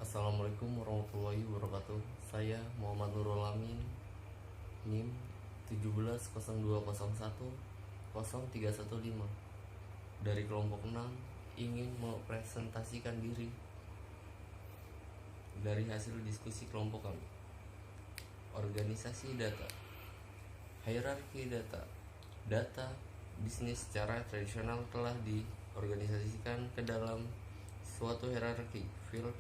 Assalamualaikum warahmatullahi wabarakatuh. Saya Muhammad Nurul Amin, NIM 1702010315 dari kelompok 6 ingin mempresentasikan diri dari hasil diskusi kelompok kami. Organisasi data, hierarki data. Data bisnis secara tradisional telah diorganisasikan ke dalam suatu hierarki field.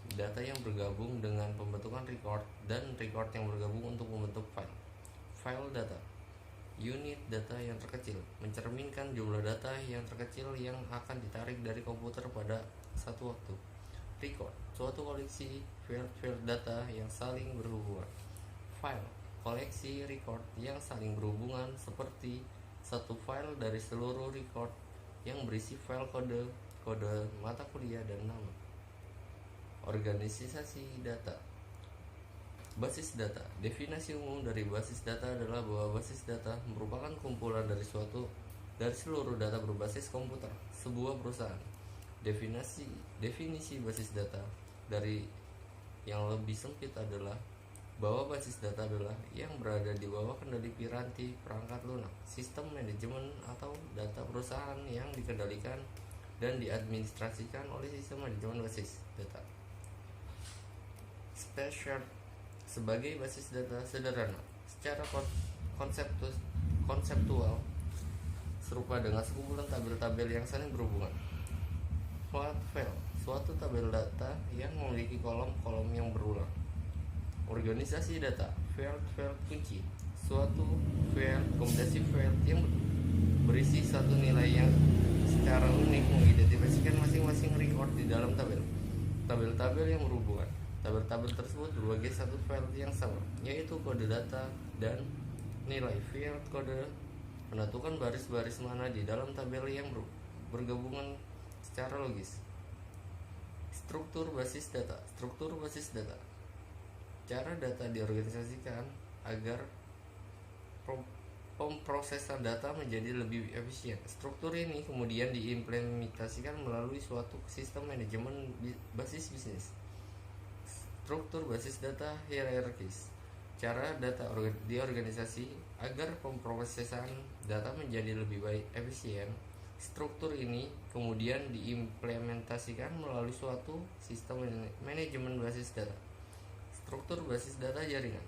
Data yang bergabung dengan pembentukan record dan record yang bergabung untuk membentuk file data. Unit data yang terkecil mencerminkan jumlah data yang terkecil yang akan ditarik dari komputer pada satu waktu. Record, suatu koleksi field data yang saling berhubungan. File, koleksi record yang saling berhubungan seperti satu file dari seluruh record yang berisi file kode mata kuliah dan nama. Organisasi data. Basis data. Definisi umum dari basis data adalah bahwa basis data merupakan kumpulan dari seluruh data berbasis komputer sebuah perusahaan. Definisi basis data dari yang lebih sempit adalah bahwa basis data adalah yang berada di bawah kendali piranti perangkat lunak, sistem manajemen atau data perusahaan yang dikendalikan dan diadministrasikan oleh sistem manajemen basis data. Spaceshard sebagai basis data sederhana secara konseptual serupa dengan sekumpulan tabel-tabel yang saling berhubungan. Flat file, suatu tabel data yang memiliki kolom-kolom yang berulang. Organisasi data, field kunci, suatu kombinasi field yang berisi satu nilai yang secara unik mengidentifikasikan masing-masing record di dalam tabel-tabel yang berhubungan. Tabel-tabel tersebut berbagai satu file yang sama, yaitu kode data dan nilai field kode. Menentukan baris-baris mana di dalam tabel yang bergabungan secara logis. Struktur basis data. Cara data diorganisasikan agar pemrosesan data menjadi lebih efisien. Struktur ini kemudian diimplementasikan melalui suatu sistem manajemen basis bisnis. Struktur basis data hierarkis. Cara data diorganisasi agar pemrosesan data menjadi lebih efisien. Struktur ini kemudian diimplementasikan melalui suatu sistem manajemen basis data. Struktur basis data jaringan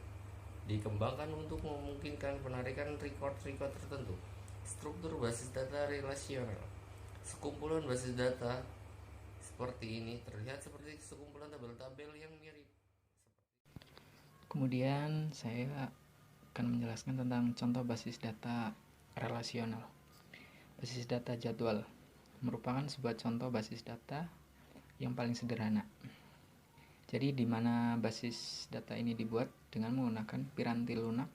dikembangkan untuk memungkinkan penarikan record tertentu. Struktur basis data relasional. Sekumpulan basis data seperti ini terlihat seperti sekumpulan tabel-tabel yang mirip. Kemudian saya akan menjelaskan tentang contoh basis data relasional. Basis data jadwal merupakan sebuah contoh basis data yang paling sederhana. Jadi di mana basis data ini dibuat dengan menggunakan piranti lunak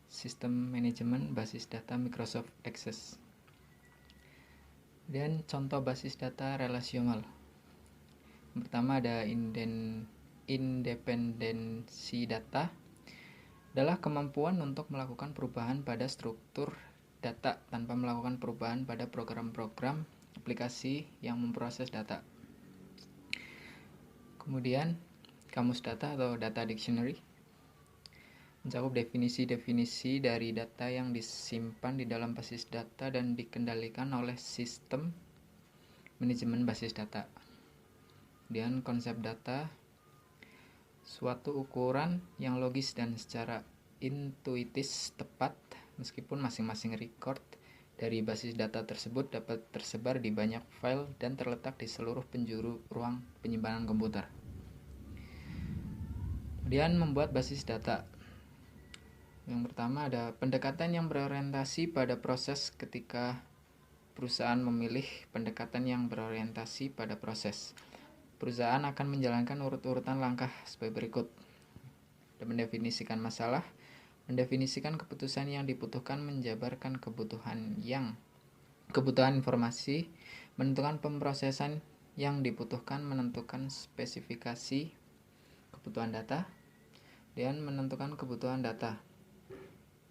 sistem manajemen basis data Microsoft Access. Dan contoh basis data relasional. Yang pertama ada independensi data, adalah kemampuan untuk melakukan perubahan pada struktur data tanpa melakukan perubahan pada program-program aplikasi yang memproses data. Kemudian kamus data atau data dictionary mencakup definisi-definisi dari data yang disimpan di dalam basis data dan dikendalikan oleh sistem manajemen basis data. Kemudian konsep data, suatu ukuran yang logis dan secara intuitif tepat meskipun masing-masing record dari basis data tersebut dapat tersebar di banyak file dan terletak di seluruh penjuru ruang penyimpanan komputer. Kemudian membuat basis data. Yang pertama ada pendekatan yang berorientasi pada proses. Ketika perusahaan memilih pendekatan yang berorientasi pada proses, perusahaan akan menjalankan urut-urutan langkah sebagai berikut. Dan mendefinisikan masalah, mendefinisikan keputusan yang dibutuhkan, menjabarkan kebutuhan informasi, menentukan pemrosesan yang dibutuhkan, menentukan spesifikasi kebutuhan data, dan menentukan kebutuhan data.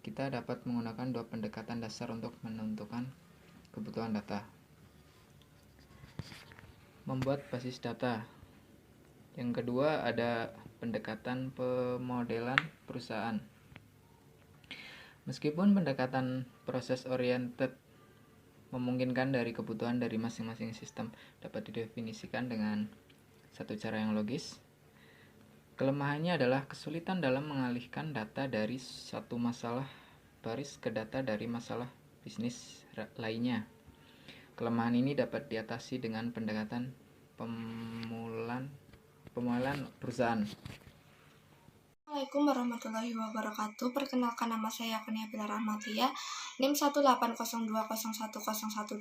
Kita dapat menggunakan dua pendekatan dasar untuk menentukan kebutuhan data. Membuat basis data. Yang kedua ada pendekatan pemodelan perusahaan. Meskipun pendekatan proses oriented memungkinkan dari kebutuhan dari masing-masing sistem dapat didefinisikan dengan satu cara yang logis, kelemahannya adalah kesulitan dalam mengalihkan data dari satu masalah baris ke data dari masalah bisnis lainnya. Kelemahan ini dapat diatasi dengan pendekatan pemodelan perusahaan. Assalamualaikum warahmatullahi wabarakatuh. Perkenalkan, nama saya Kurnia Bila Rahmatia, NIM 18020111025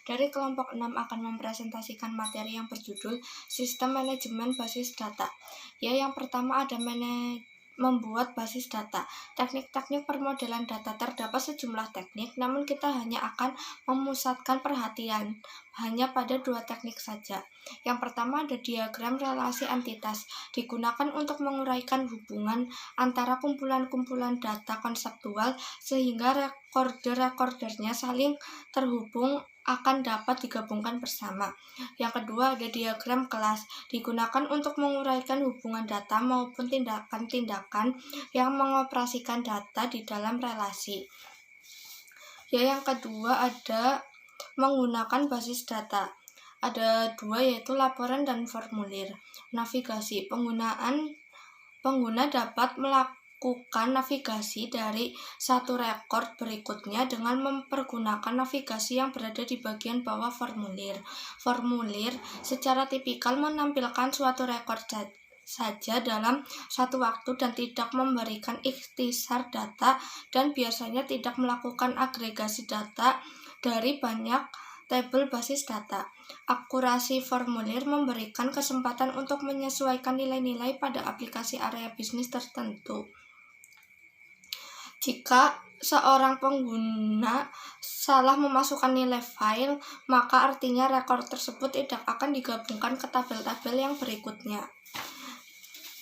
dari kelompok 6 akan mempresentasikan materi yang berjudul Sistem Manajemen Basis Data. Yang pertama ada membuat basis data. Teknik-teknik permodelan data terdapat sejumlah teknik, namun kita hanya akan memusatkan perhatian hanya pada dua teknik saja. Yang pertama ada diagram relasi entitas, digunakan untuk menguraikan hubungan antara kumpulan-kumpulan data konseptual sehingga recorder-recordernya saling terhubung akan dapat digabungkan bersama. Yang kedua ada diagram kelas, digunakan untuk menguraikan hubungan data maupun tindakan-tindakan yang mengoperasikan data di dalam relasi. Yang kedua ada menggunakan basis data. Ada dua, yaitu laporan dan formulir. Navigasi, pengguna dapat melakukan navigasi dari satu rekor berikutnya dengan mempergunakan navigasi yang berada di bagian bawah formulir. Formulir secara tipikal menampilkan suatu rekor saja dalam satu waktu dan tidak memberikan ikhtisar data dan biasanya tidak melakukan agregasi data dari banyak tabel basis data. Akurasi formulir memberikan kesempatan untuk menyesuaikan nilai-nilai pada aplikasi area bisnis tertentu. Jika seorang pengguna salah memasukkan nilai file, maka artinya rekor tersebut tidak akan digabungkan ke tabel-tabel yang berikutnya.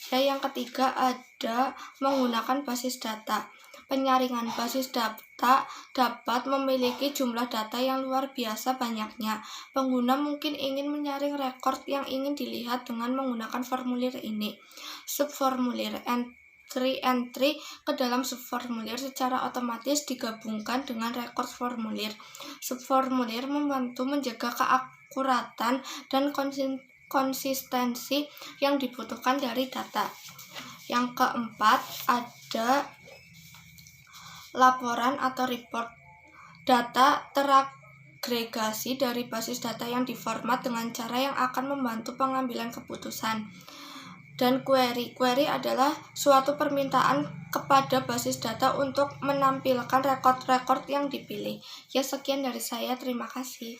Yang ketiga ada menggunakan basis data. Penyaringan basis data dapat memiliki jumlah data yang luar biasa banyaknya. Pengguna mungkin ingin menyaring rekor yang ingin dilihat dengan menggunakan formulir ini. Subformulir, entry ke dalam subformulir secara otomatis digabungkan dengan rekor formulir. Subformulir membantu menjaga keakuratan dan konsistensi yang dibutuhkan dari data. Yang keempat ada laporan atau report. Data teragregasi dari basis data yang diformat dengan cara yang akan membantu pengambilan keputusan. Dan query. Query adalah suatu permintaan kepada basis data untuk menampilkan rekor-rekor yang dipilih. Ya, sekian dari saya. Terima kasih.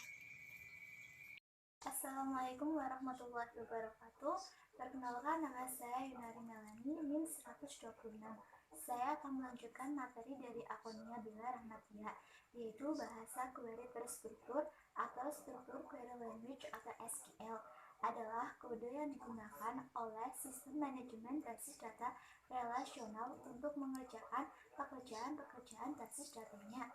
Assalamualaikum warahmatullahi wabarakatuh. Perkenalkan, nama saya Yunari Melani, NIM 126. Saya akan melanjutkan materi dari Kurnia Bila Rahmatia, yaitu bahasa query terstruktur atau struktur query language atau SQL adalah kode yang digunakan oleh sistem manajemen basis data relasional untuk mengerjakan pekerjaan-pekerjaan basis datanya.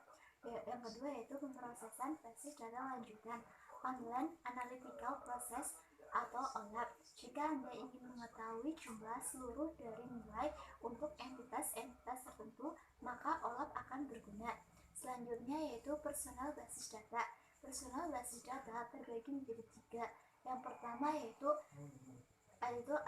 Yang kedua yaitu pemrosesan basis data lanjutan, online analytical process atau OLAP. Jika Anda ingin mengetahui jumlah seluruh dari nilai untuk entitas-entitas tertentu, maka OLAP akan berguna. Selanjutnya yaitu personal basis data. Personal basis data terbagi menjadi tiga. Yang pertama yaitu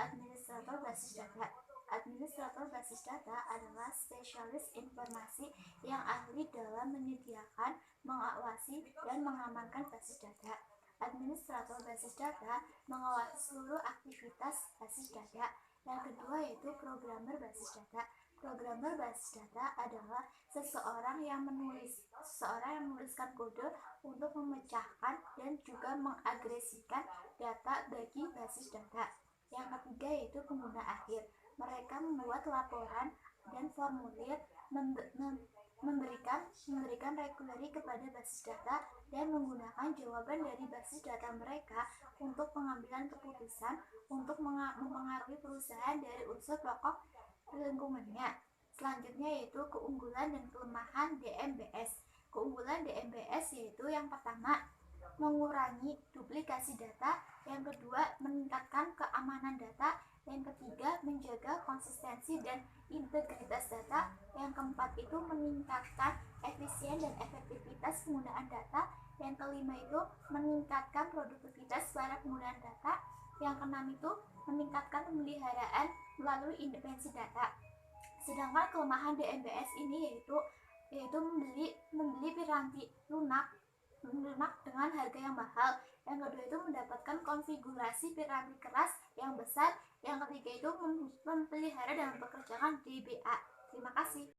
administrator basis data. Administrator basis data adalah spesialis informasi yang ahli dalam menyediakan, mengawasi, dan mengamankan basis data. Administrator basis data mengawasi seluruh aktivitas basis data. Yang kedua yaitu programmer basis data. Programmer basis data adalah seseorang yang menuliskan kode untuk memecahkan dan juga mengagresikan data bagi basis data. Yang ketiga yaitu pengguna akhir. Mereka membuat laporan dan formulir, memberikan requery kepada basis data dan menggunakan jawaban dari basis data mereka untuk pengambilan keputusan untuk mempengaruhi perusahaan dari unsur pokok lingkungannya. Selanjutnya yaitu keunggulan dan kelemahan DMBS. Keunggulan DMBS yaitu yang pertama, mengurangi duplikasi data. Yang kedua, meningkatkan keamanan data. Yang ketiga, menjaga konsistensi dan integritas data. Yang keempat itu meningkatkan efisien dan efektivitas penggunaan data. Yang kelima itu meningkatkan produktivitas para penggunaan data. Yang keenam itu meningkatkan pemeliharaan melalui independensi data. Sedangkan kelemahan DMBS ini yaitu membeli piranti lunak dengan harga yang mahal. Yang kedua itu mendapatkan konfigurasi piranti keras yang besar. Yang ketiga itu memelihara dan mempekerjakan DBA. Terima kasih.